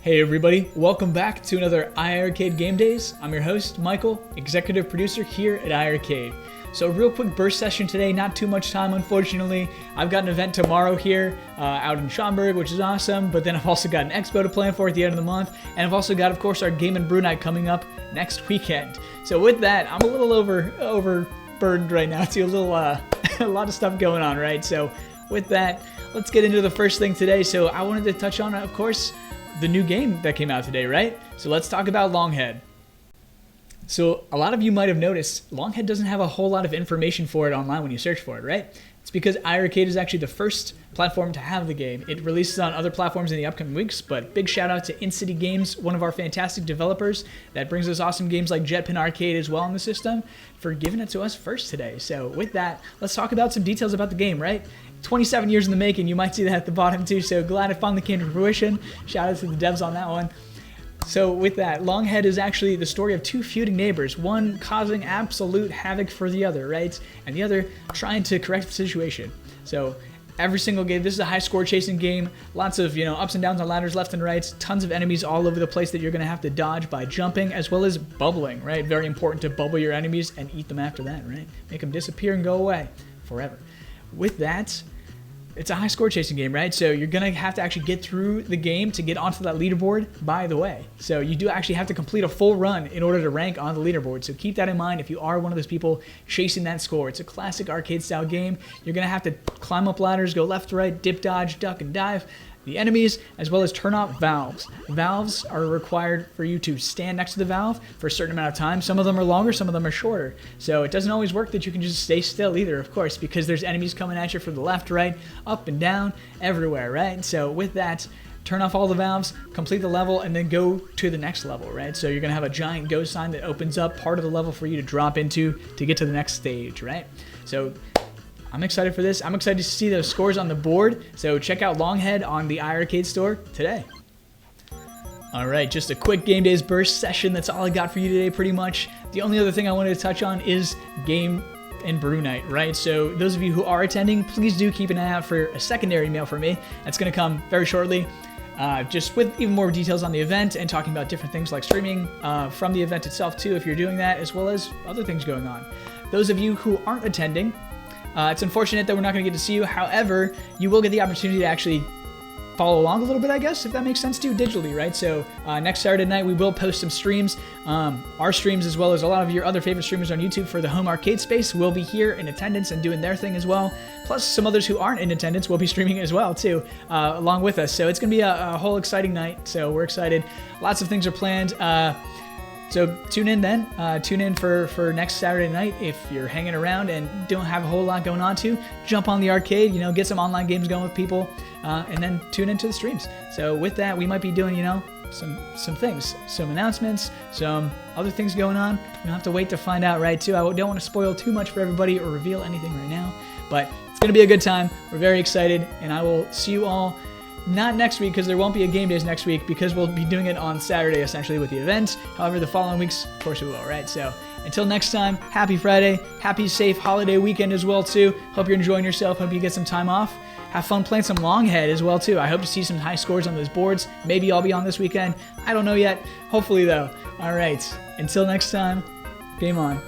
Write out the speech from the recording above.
Hey everybody, welcome back to another iiRcade Gamedaze. I'm your host, Michael, executive producer here at iiRcade. So real quick burst session today, not too much time unfortunately. I've got an event tomorrow here out in Schaumburg, which is awesome, but then I've also got an expo to plan for at the end of the month, and I've also got, of course, our Game and Brew Night coming up next weekend. So with that, I'm a little overburdened right now. It's a little, a lot of stuff going on, right? So with that, let's get into the first thing today. So I wanted to touch on, of course, the new game that came out today, right? So let's talk about LONGHEAD. So a lot of you might have noticed LONGHEAD doesn't have a whole lot of information for it online when you search for it, right? It's because iiRcade is actually the first platform to have the game. It releases on other platforms in the upcoming weeks, but big shout out to In-City Games, one of our fantastic developers that brings us awesome games like Jetpin Arcade as well in the system, for giving it to us first today. So with that, let's talk about some details about the game, right? 27 years in the making, you might see that at the bottom too, so glad it finally came to fruition. Shout out to the devs on that one. So with that, LONGHEAD is actually the story of two feuding neighbors, one causing absolute havoc for the other, right? And the other trying to correct the situation. So every single game, this is a high score chasing game, lots of, ups and downs on ladders left and right, tons of enemies all over the place that you're gonna have to dodge by jumping, as well as bubbling, right? Very important to bubble your enemies and eat them after that, right? Make them disappear and go away forever. With that, it's a high score chasing game, right? So you're gonna have to actually get through the game to get onto that leaderboard, by the way. So you do actually have to complete a full run in order to rank on the leaderboard. So keep that in mind if you are one of those people chasing that score. It's a classic arcade style game. You're gonna have to climb up ladders, go left to right, dip, dodge, duck, and dive the enemies, as well as turn off valves. Valves are required for you to stand next to the valve for a certain amount of time. Some of them are longer, some of them are shorter. So it doesn't always work that you can just stay still either, of course, because there's enemies coming at you from the left, right, up and down, everywhere, right? So with that, turn off all the valves, complete the level, and then go to the next level, right? So you're gonna have a giant go sign that opens up part of the level for you to drop into to get to the next stage, right? So I'm excited for this. I'm excited to see those scores on the board. So check out LONGHEAD on the iiRcade store today. All right, just a quick Gamedaze burst session. That's all I got for you today, pretty much. The only other thing I wanted to touch on is Game and Brew Night, right? So those of you who are attending, please do keep an eye out for a secondary email from me. That's gonna come very shortly. Just with even more details on the event and talking about different things like streaming from the event itself too, if you're doing that, as well as other things going on. Those of you who aren't attending, it's unfortunate that we're not going to get to see you. However, you will get the opportunity to actually follow along a little bit, I guess, if that makes sense to you, digitally, right? So next Saturday night, we will post some streams. Our streams, as well as a lot of your other favorite streamers on YouTube for the home arcade space, will be here in attendance and doing their thing as well. Plus, some others who aren't in attendance will be streaming as well, too, along with us. So it's going to be a whole exciting night. So we're excited. Lots of things are planned. So tune in then. Tune in for next Saturday night. If you're hanging around and don't have a whole lot going on to, jump on the arcade, get some online games going with people, and then tune into the streams. So with that, we might be doing, some things, some announcements, some other things going on. You'll have to wait to find out, right, too. I don't want to spoil too much for everybody or reveal anything right now, but it's going to be a good time. We're very excited, and I will see you all not next week, because there won't be a Gamedaze next week, because we'll be doing it on Saturday essentially with the event. However, the following weeks, of course we will, right? So until next time, happy Friday, happy safe holiday weekend as well too. Hope you're enjoying yourself, hope you get some time off. Have fun playing some LONGHEAD as well too. I hope to see some high scores on those boards. Maybe I'll be on this weekend. I don't know yet. Hopefully though. All right, until next time, game on.